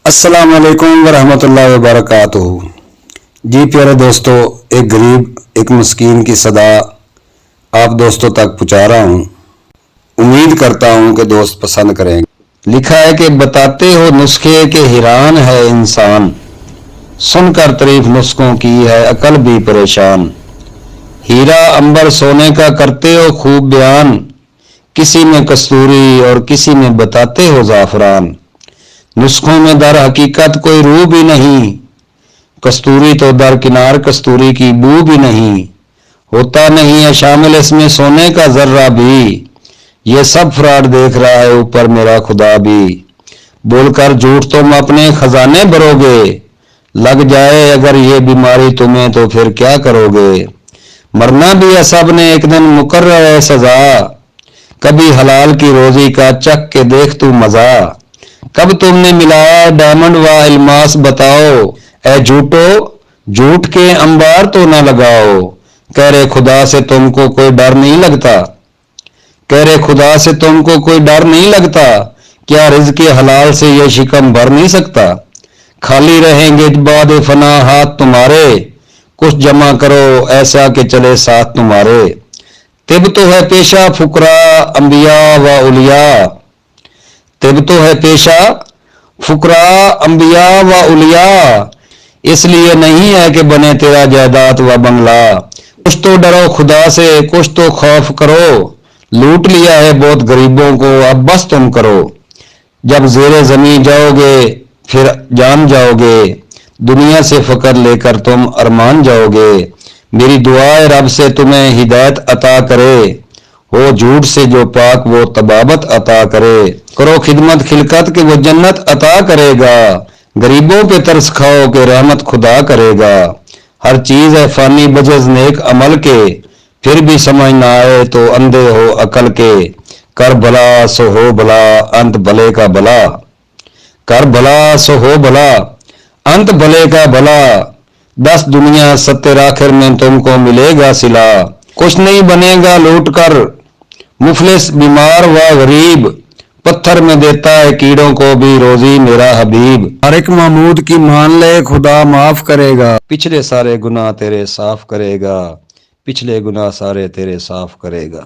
अस्सलाम वालेकुम वरहमतुल्लाहि वबरकातुहू। जी प्यारे दोस्तों, एक गरीब एक मस्कीन की सदा आप दोस्तों तक पहुँचा रहा हूँ। उम्मीद करता हूँ कि दोस्त पसंद करेंगे। लिखा है कि बताते हो नुस्खे के हैरान है इंसान, सुनकर तारीफ नुस्खों की है अकल भी परेशान। हीरा अंबर सोने का करते हो खूब बयान, किसी में कस्तूरी और किसी में बताते हो ज़ाफ़रान। नुस्खों में दर हकीकत कोई रूह भी नहीं, कस्तूरी तो दर किनार कस्तूरी की बू भी नहीं। होता नहीं है शामिल इसमें सोने का जर्रा भी, ये सब फ्रॉड देख रहा है ऊपर मेरा खुदा भी। बोलकर झूठ तुम अपने खजाने भरोगे, लग जाए अगर ये बीमारी तुम्हें तो फिर क्या करोगे। मरना भी है सब ने एक दिन मुकर्रर है सजा, कभी हलाल की रोजी का चख के देख तू मजा। कब तुमने मिलाया डायमंड व इल्मास बताओ, ए झूठो झूठ के अंबार तो न लगाओ। कह रहे खुदा से तुमको कोई डर नहीं लगता, कह रहे खुदा से तुमको कोई डर नहीं लगता। क्या रिज़्क़ हलाल से ये शिकम भर नहीं सकता। खाली रहेंगे बाद फना हाथ तुम्हारे, कुछ जमा करो ऐसा कि चले साथ तुम्हारे। तिब तो है पेशा फुकरा अंबिया व उलिया, तिब तो है पेशा फुकरा अंबिया व उलिया। इसलिए नहीं है कि बने तेरा जायदाद व बंगला। कुछ तो डरो खुदा से कुछ तो खौफ करो, लूट लिया है बहुत गरीबों को अब बस तुम करो। जब ज़ेरे ज़मीं जाओगे फिर जान जाओगे, दुनिया से फकर लेकर तुम अरमान जाओगे। मेरी दुआ है रब से तुम्हें हिदायत अता करे, हो झूठ से जो पाक वो तबाबत अता करे। करो खिदमत खिलकत के वो जन्नत अता करेगा, गरीबों पे तरस खाओ के रहमत खुदा करेगा। हर चीज है फानी बजज नेक अमल के, फिर भी समझ ना आए तो अंधे हो अकल के। कर भला सो हो भला अंत भले का भला, कर भला सो हो भला अंत भले का भला। 10 दुनिया 70 आखिर में तुमको मिलेगा सिला। कुछ नहीं बनेगा लूट कर मुफलिस बीमार व गरीब, पत्थर में देता है कीड़ों को भी रोजी मेरा हबीब। हर एक महमूद की मान ले खुदा माफ करेगा, पिछले सारे गुनाह तेरे साफ करेगा, पिछले गुनाह सारे तेरे साफ करेगा।